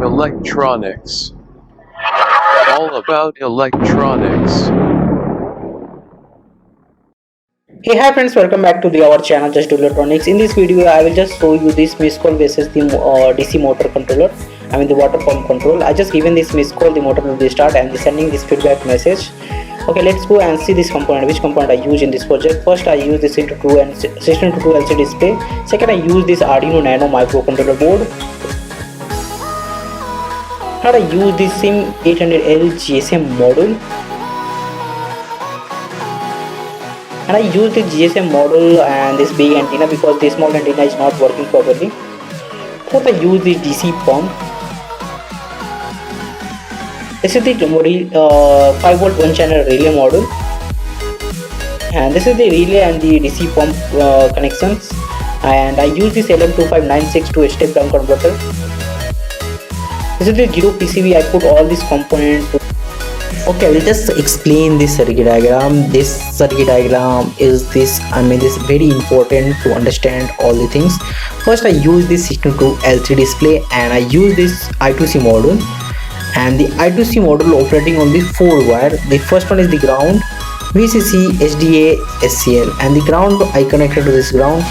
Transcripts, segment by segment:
Electronics. All about electronics. Hey hi friends, welcome back to our channel Just Electronics. In this video I will just show you this Miscall versus the DC motor controller. I mean the water pump control. I just given this Miscall, the motor will be start and sending this feedback message. Okay, let's go and see this component, which component I use in this project. First I use this into 2 and 16:2 LCD display. Second I use this Arduino Nano microcontroller board. Third I use this SIM 800L GSM module. And I use the GSM model and this big antenna because the small antenna is not working properly. Fourth, I use the DC pump. This is the 5 volt 1 channel relay model, and this is the relay and the DC pump connections. And I use this LM2596 step down converter. This is the 0 PCB. I put all these components. Okay, I will just explain this circuit diagram. This circuit diagram is this very important to understand all the things. First I use this 16:2 LCD display and I use this I2C module, and the I2C module operating on this 4 wire. The first one is the ground, VCC, SDA, SCL, and the ground I connected to this ground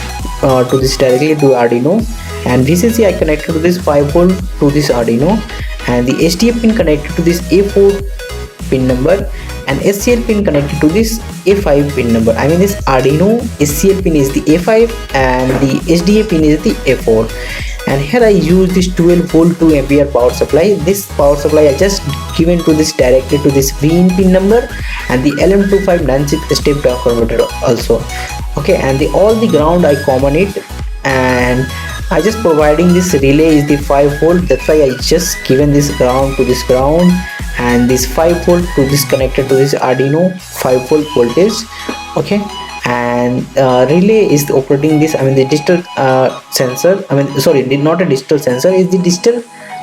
to this directly to Arduino, and VCC I connected to this 5 volt to this Arduino, and the SDA pin connected to this A4 pin number, and SCL pin connected to this A5 pin number. I mean this Arduino SCL pin is the A5 and the SDA pin is the A4. And here I use this 12 volt 2 ampere power supply. This power supply I just given to this directly to this VIN pin number and the LM2596 step down converter also. Okay, and all the ground I common it, and I just providing this relay is the 5 volt. That's why I just given this ground to this ground, and this 5 volt to this connected to this Arduino 5 volt voltage. Okay, and relay is operating this the digital sensor. Sorry, not a digital sensor, is the digital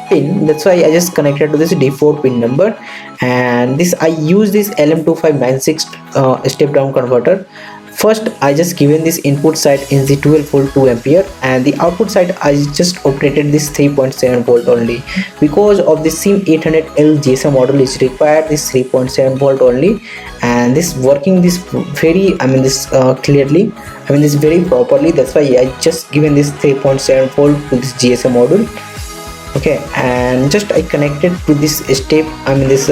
pin. That's why I just connected to this D4 pin number, and this I use this LM2596 step down converter. First I just given this input side in the 12 volt 2 ampere, and the output side I just operated this 3.7 volt only. Because of the SIM 800L GSM model is required this 3.7 volt only, and this working this very clearly, this very properly. That's why I just given this 3.7 volt to this GSM module. Okay, and just I connected to this step this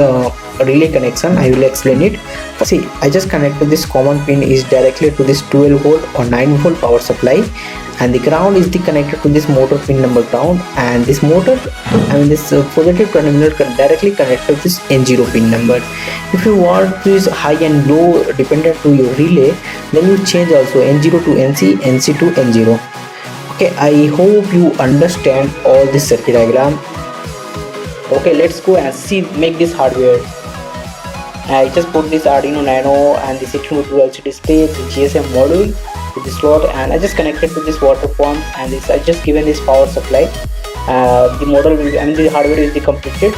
relay connection. I will explain it. See, I just connected this common pin is directly to this 12 volt or 9 volt power supply, and the ground is the connected to this motor pin number ground, and this motor this positive terminal directly connected to this N0 pin number. If you want this high and low dependent to your relay, then you change also N0 to NC, NC to N0. Okay, I hope you understand all this circuit diagram. Okay, let's go and see make this hardware. I just put this Arduino Nano and the 16:2 LCD display, the GSM module to the slot, and I just connected to this water pump, and this I just given this power supply. The model will be, the hardware will be completed.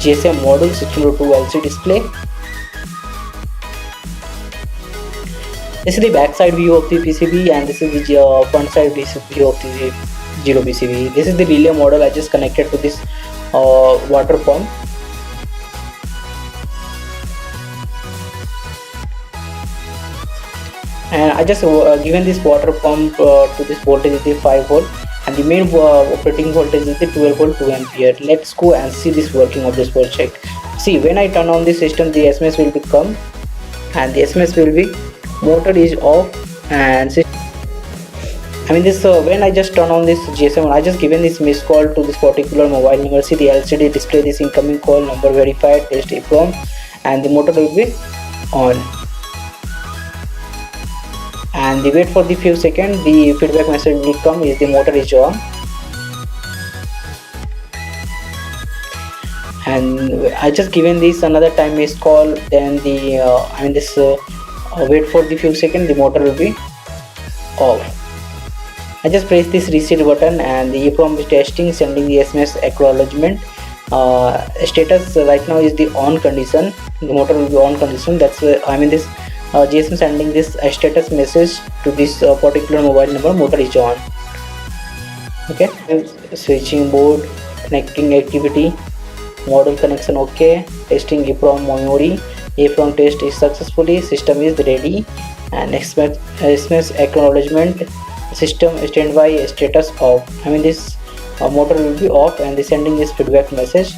GSM module, 16:2 LCD display. This is the back side view of the PCB, and this is the front side view of the 0 PCB. This is the relay model I just connected to this water pump. And I just given this water pump to this voltage is the 5 volt, and the main operating voltage is the 12 volt 2 ampere. Let's go and see this working of this project. See, when I turn on the system, the SMS will become, and the SMS will be motor is off, and this when I just turn on this GSM, I just given this missed call to this particular mobile number. See, the LCD display this incoming call number verified test EEPROM, and the motor will be on. And the wait for the few seconds, the feedback message will come is the motor is on. And I just given this another time missed call, then the wait for the few seconds, the motor will be off. I just press this reset button, and the EEPROM is testing, sending the SMS acknowledgement. Status right now is the on condition. The motor will be on condition. That's this GSM sending this status message to this particular mobile number. Motor is on. Okay, switching board, connecting activity, model connection okay, testing EEPROM memory, EEPROM test is successfully, system is ready, and SMS acknowledgement, system standby status off. I mean this motor will be off and the sending is feedback message,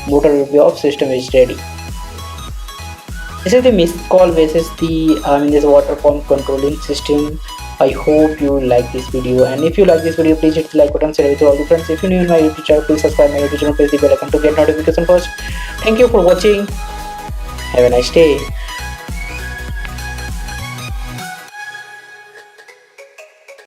motor will be off, system is ready. This is the missed call versus the this water pump controlling system. I hope you like this video, and if you like this video, please hit the like button, share it with all your friends. If you're new in my YouTube channel, please subscribe my YouTube channel, press the bell icon to get notification first. Thank you for watching. Have a nice day.